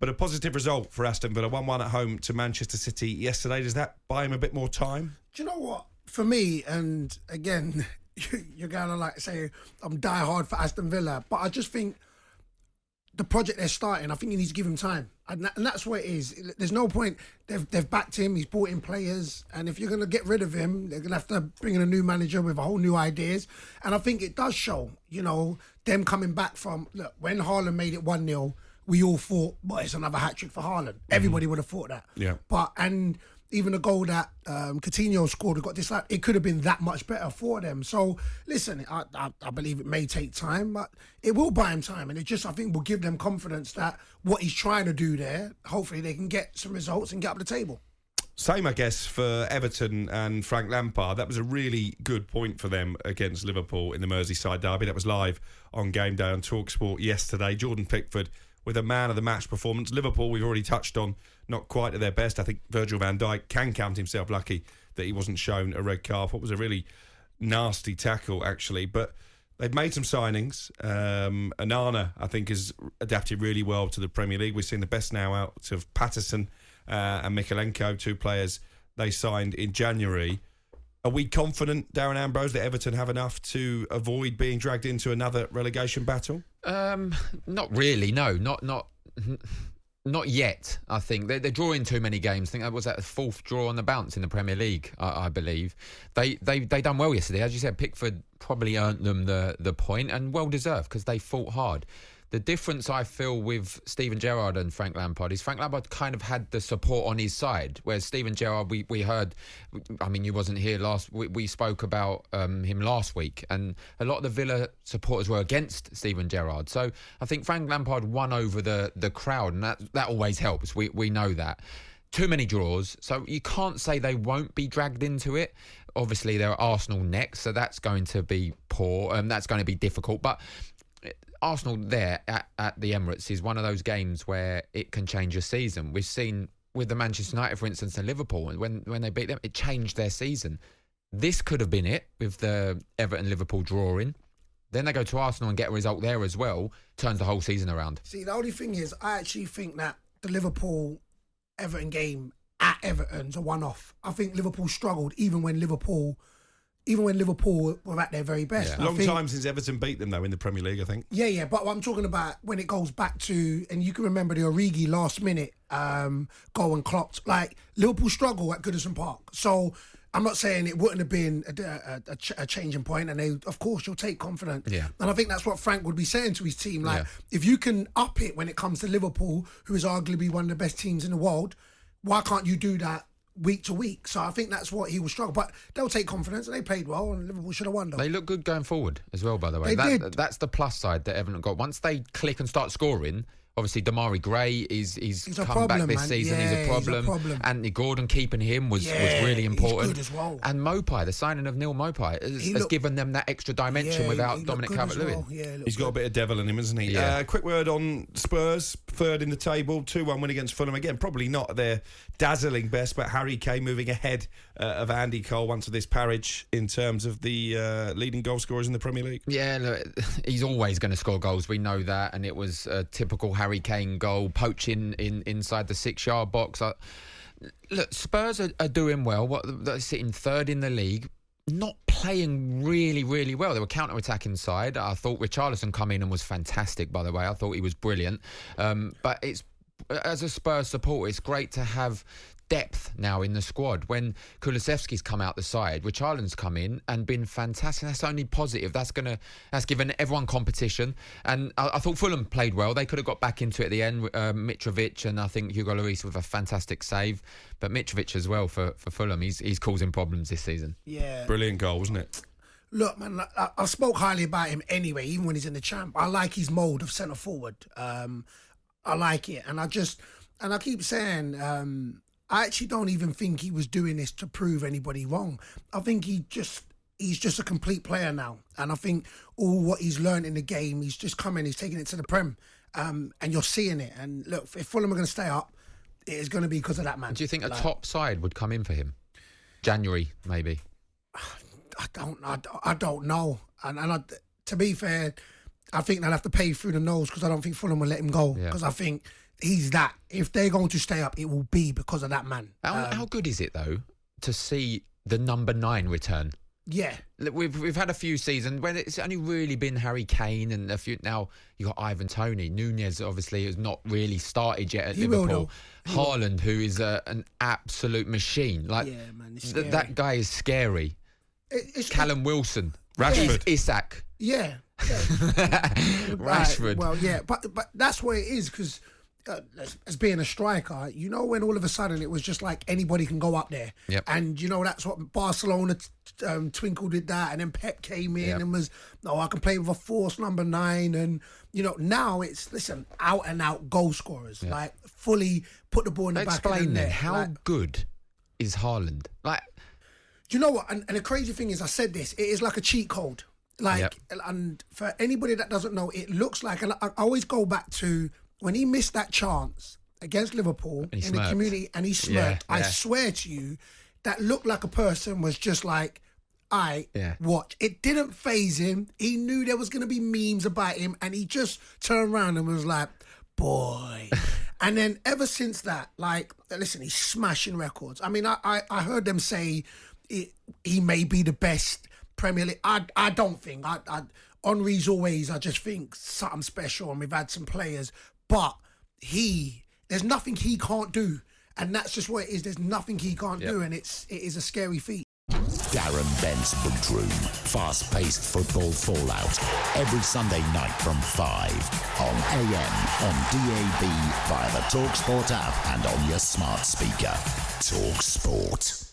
But a positive result for Aston Villa, 1-1 at home to Manchester City yesterday. Does that buy him a bit more time? Do you know what? For me, and again, you're going to like say I'm die hard for Aston Villa, but I just think the project they're starting, I think you need to give him time. And that's what it is. There's no point. They've backed him. He's brought in players. And if you're going to get rid of him, they're going to have to bring in a new manager with a whole new ideas. And I think it does show, them coming back from, look, when Haaland made it 1-0, we all thought, well, it's another hat-trick for Haaland. Everybody would have thought that. Yeah. And even the goal that Coutinho scored, got this. It could have been that much better for them. So listen, I believe it may take time, but it will buy him time, and it just I think will give them confidence that what he's trying to do there, hopefully they can get some results and get up the table. Same, I guess, for Everton and Frank Lampard. That was a really good point for them against Liverpool in the Merseyside derby. That was live on Game Day on talkSPORT yesterday. Jordan Pickford with a man-of-the-match performance. Liverpool, we've already touched on, not quite at their best. I think Virgil van Dijk can count himself lucky that he wasn't shown a red card. What was a really nasty tackle, actually. But they've made some signings. Onana, I think, has adapted really well to the Premier League. We've seen the best now out of Patterson and Mikalenko, two players they signed in January. Are we confident, Darren Ambrose, that Everton have enough to avoid being dragged into another relegation battle? Not really, no. Not yet, I think. They're drawing too many games. I think that was the fourth draw on the bounce in the Premier League, I believe. They done well yesterday. As you said, Pickford probably earned them the point, and well deserved, because they fought hard. The difference I feel with Steven Gerrard and Frank Lampard is Frank Lampard kind of had the support on his side, whereas Steven Gerrard, we heard, I mean, you wasn't here we spoke about him last week, and a lot of the Villa supporters were against Steven Gerrard. So I think Frank Lampard won over the crowd, and that always helps. We know that. Too many draws, so you can't say they won't be dragged into it. Obviously, there are Arsenal next, so that's going to be poor, that's going to be difficult, but Arsenal there at the Emirates is one of those games where it can change a season. We've seen with the Manchester United, for instance, and Liverpool, and when they beat them, it changed their season. This could have been it with the Everton-Liverpool drawing. Then they go to Arsenal and get a result there as well, turns the whole season around. See, the only thing is, I actually think that the Liverpool-Everton game at Everton's a one-off. I think Liverpool struggled even when Liverpool were at their very best. Yeah. Long time since Everton beat them, though, in the Premier League, I think. Yeah, but what I'm talking about when it goes back to, and you can remember the Origi last-minute goal and clocked, like, Liverpool struggle at Goodison Park. So I'm not saying it wouldn't have been a changing point, and they, of course, you'll take confidence. Yeah. And I think that's what Frank would be saying to his team. Like, if you can up it when it comes to Liverpool, who is arguably one of the best teams in the world, why can't you do that week to week? So I think that's what he will struggle. But they'll take confidence, and they played well, and Liverpool should have won. Though. They look good going forward as well, by the way. They did. That's the plus side that Everton got. Once they click and start scoring, obviously Damari Gray he's come problem, back this man. season. Yeah, he's a problem. Anthony Gordon keeping him was really important. He's good as well. And Mopai, the signing of Neil Mopai, has given them that extra dimension without Dominic Calvert-Lewin. Well. Yeah, he's got a bit of devil in him, hasn't he? Yeah. Quick word on Spurs, third in the table, 2-1 win against Fulham. Again, probably not their dazzling best, but Harry Kane moving ahead of Andy Cole once of this parage in terms of the leading goal scorers in the Premier League. Yeah, look, he's always going to score goals. We know that, and it was a typical Harry Kane goal, poaching inside the 6-yard box. Look, Spurs are doing well. They're sitting third in the league, not playing really, really well. They were counter-attacking side. I thought Richarlison come in and was fantastic, by the way. I thought he was brilliant. But as a Spurs supporter, it's great to have depth now in the squad. When Kulusevski's come out the side, Richarlison's come in and been fantastic. That's only positive. That's given everyone competition. And I thought Fulham played well. They could have got back into it at the end. Mitrovic and I think Hugo Lloris with a fantastic save. But Mitrovic as well for Fulham. He's causing problems this season. Yeah, brilliant goal, wasn't it? Look, man, I spoke highly about him anyway, even when he's in the champ. I like his mould of centre forward. I like it, and I keep saying, I actually don't even think he was doing this to prove anybody wrong. I think he's just a complete player now, and I think all what he's learned in the game, he's just coming, he's taking it to the Prem, and you're seeing it. And look, if Fulham are going to stay up, it is going to be because of that man. Do you think a top side would come in for him? January, maybe. I don't know, and to be fair, I think they'll have to pay through the nose because I don't think Fulham will let him go because I think he's that. If they're going to stay up, it will be because of that man. How good is it though to see the number 9 return? Yeah. We've had a few seasons when it's only really been Harry Kane and a few. Now you got Ivan Toney. Nunez obviously has not really started yet at Liverpool. Haaland, who is an absolute machine. Like, yeah, man, that guy is scary. Callum Wilson, Rashford, Isak. Yeah. Rashford. Well, yeah, but that's what it is, because as being a striker, you know, when all of a sudden it was just like anybody can go up there. Yep. And, you know, that's what Barcelona twinkled with that. And then Pep came in and was, I can play with a force number 9. And, you know, now it's, listen, out and out goal scorers. Yep. Like, fully put the ball in the back of the net. Explain then, how like, good is Haaland? Like, do you know what? And the crazy thing is, I said this, it is like a cheat code. Like, and for anybody that doesn't know, it looks like, and I always go back to when he missed that chance against Liverpool in the community and he smirked. I swear to you, that looked like a person was just like, watch. It didn't faze him. He knew there was going to be memes about him, and he just turned around and was like, boy. And then ever since that, like, listen, he's smashing records. I mean, I heard them say he may be the best Premier League. I don't think. Henry's always, I just think, something special, and we've had some players. But there's nothing he can't do. And that's just what it is. There's nothing he can't do, and it is a scary feat. Darren Bent's Book Room. Fast-paced football fallout. Every Sunday night from 5. On AM, on DAB, via the talkSPORT app and on your smart speaker. talkSPORT.